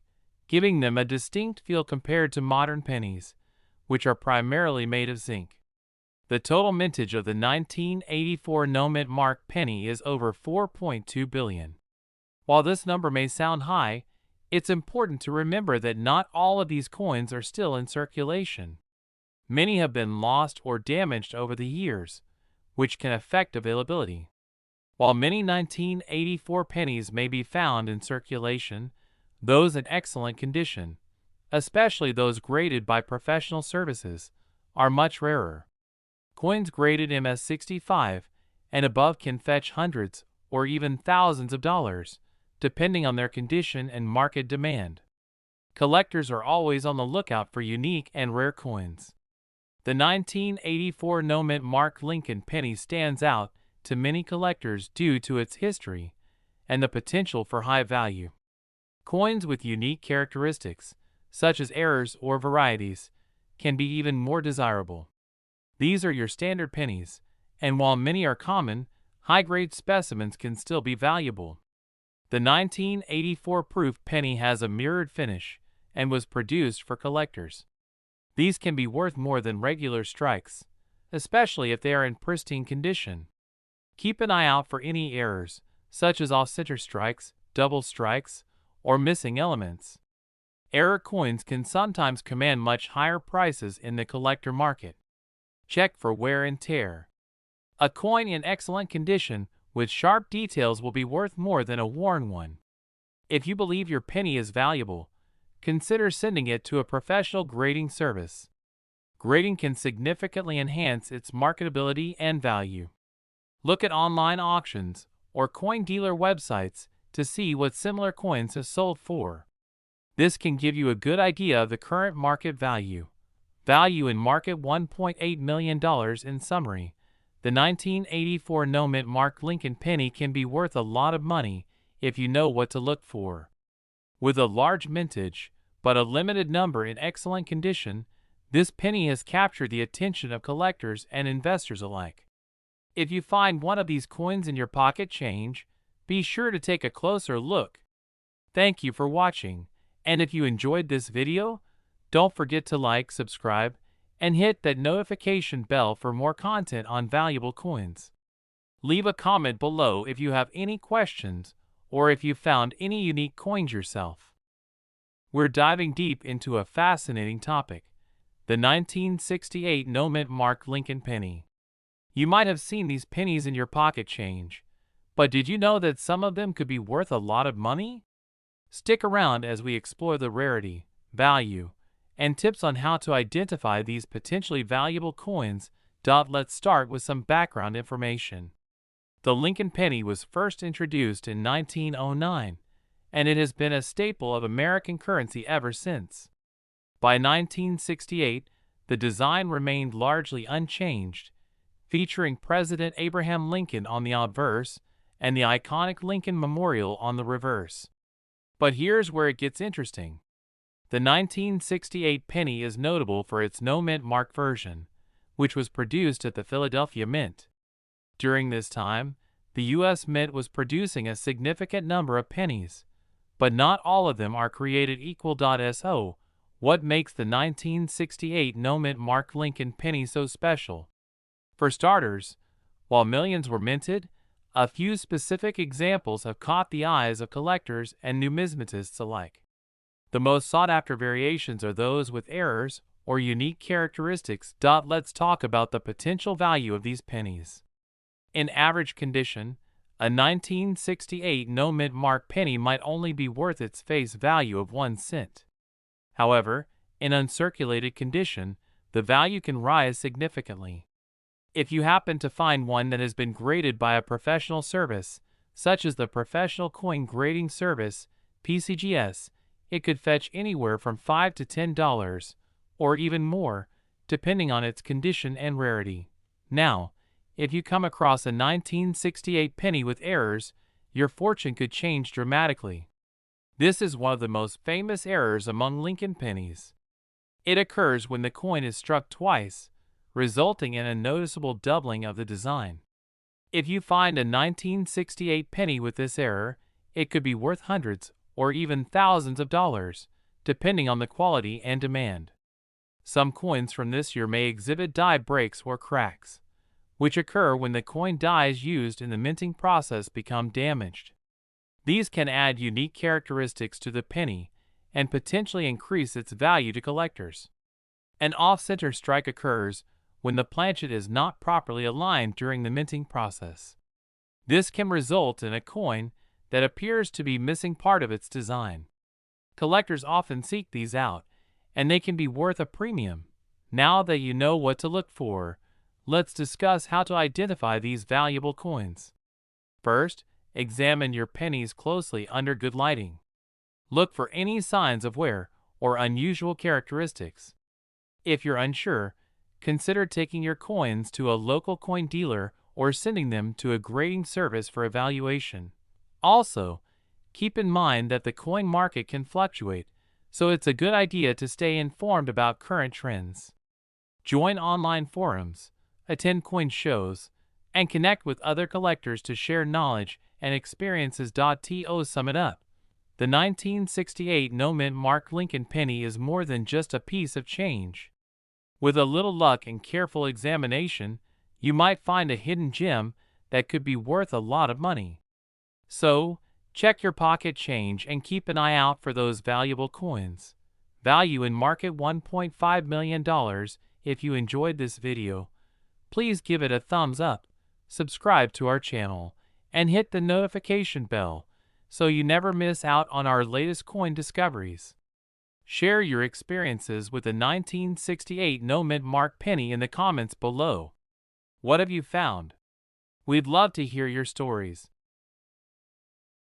giving them a distinct feel compared to modern pennies, which are primarily made of zinc. The total mintage of the 1984 no-mint mark penny is over 4.2 billion. While this number may sound high, it's important to remember that not all of these coins are still in circulation. Many have been lost or damaged over the years, which can affect availability. While many 1984 pennies may be found in circulation, those in excellent condition, especially those graded by professional services, are much rarer. Coins graded MS-65 and above can fetch hundreds or even thousands of dollars, depending on their condition and market demand. Collectors are always on the lookout for unique and rare coins. The 1984 no-mint mark Lincoln penny stands out to many collectors due to its history and the potential for high value. Coins with unique characteristics, such as errors or varieties, can be even more desirable. These are your standard pennies, and while many are common, high-grade specimens can still be valuable. The 1984 proof penny has a mirrored finish and was produced for collectors. These can be worth more than regular strikes, especially if they are in pristine condition. Keep an eye out for any errors, such as off-center strikes, double strikes, or missing elements. Error coins can sometimes command much higher prices in the collector market. Check for wear and tear. A coin in excellent condition with sharp details will be worth more than a worn one. If you believe your penny is valuable, consider sending it to a professional grading service. Grading can significantly enhance its marketability and value. Look at online auctions or coin dealer websites to see what similar coins have sold for. This can give you a good idea of the current market value. Value in market $1.8 million. In summary, the 1984 no-mint mark Lincoln penny can be worth a lot of money if you know what to look for. With a large mintage, but a limited number in excellent condition, this penny has captured the attention of collectors and investors alike. If you find one of these coins in your pocket change, be sure to take a closer look. Thank you for watching, and if you enjoyed this video, don't forget to like, subscribe, and hit that notification bell for more content on valuable coins. Leave a comment below if you have any questions or if you found any unique coins yourself. We're diving deep into a fascinating topic, the 1968 no-mint mark Lincoln penny. You might have seen these pennies in your pocket change, but did you know that some of them could be worth a lot of money? Stick around as we explore the rarity, value, and tips on how to identify these potentially valuable coins. Let's start with some background information. The Lincoln penny was first introduced in 1909, and it has been a staple of American currency ever since. By 1968, the design remained largely unchanged, featuring President Abraham Lincoln on the obverse and the iconic Lincoln Memorial on the reverse. But here's where it gets interesting. The 1968 penny is notable for its no-mint mark version, which was produced at the Philadelphia Mint. During this time, the U.S. Mint was producing a significant number of pennies, but not all of them are created equal. So, what makes the 1968 no-mint mark Lincoln penny so special? For starters, while millions were minted, a few specific examples have caught the eyes of collectors and numismatists alike. The most sought-after variations are those with errors or unique characteristics. Let's talk about the potential value of these pennies. In average condition, a 1968 no-mint mark penny might only be worth its face value of 1 cent. However, in uncirculated condition, the value can rise significantly. If you happen to find one that has been graded by a professional service, such as the Professional Coin Grading Service, PCGS, it could fetch anywhere from $5 to $10, or even more, depending on its condition and rarity. Now, if you come across a 1968 penny with errors, your fortune could change dramatically. This is one of the most famous errors among Lincoln pennies. It occurs when the coin is struck twice, resulting in a noticeable doubling of the design. If you find a 1968 penny with this error, it could be worth hundreds or even thousands of dollars, depending on the quality and demand. Some coins from this year may exhibit die breaks or cracks, which occur when the coin dies used in the minting process become damaged. These can add unique characteristics to the penny and potentially increase its value to collectors. An off-center strike occurs when the planchet is not properly aligned during the minting process. This can result in a coin that appears to be missing part of its design. Collectors often seek these out, and they can be worth a premium. Now that you know what to look for, let's discuss how to identify these valuable coins. First, examine your pennies closely under good lighting. Look for any signs of wear or unusual characteristics. If you're unsure, consider taking your coins to a local coin dealer or sending them to a grading service for evaluation. Also, keep in mind that the coin market can fluctuate, so it's a good idea to stay informed about current trends. Join online forums, attend coin shows, and connect with other collectors to share knowledge and experiences. To sum it up, the 1968 no-mint mark Lincoln penny is more than just a piece of change. With a little luck and careful examination, you might find a hidden gem that could be worth a lot of money. So, check your pocket change and keep an eye out for those valuable coins. Value in market $1.5 million. If you enjoyed this video, please give it a thumbs up, subscribe to our channel, and hit the notification bell so you never miss out on our latest coin discoveries. Share your experiences with the 1968 no-mint mark penny in the comments below. What have you found? We'd love to hear your stories.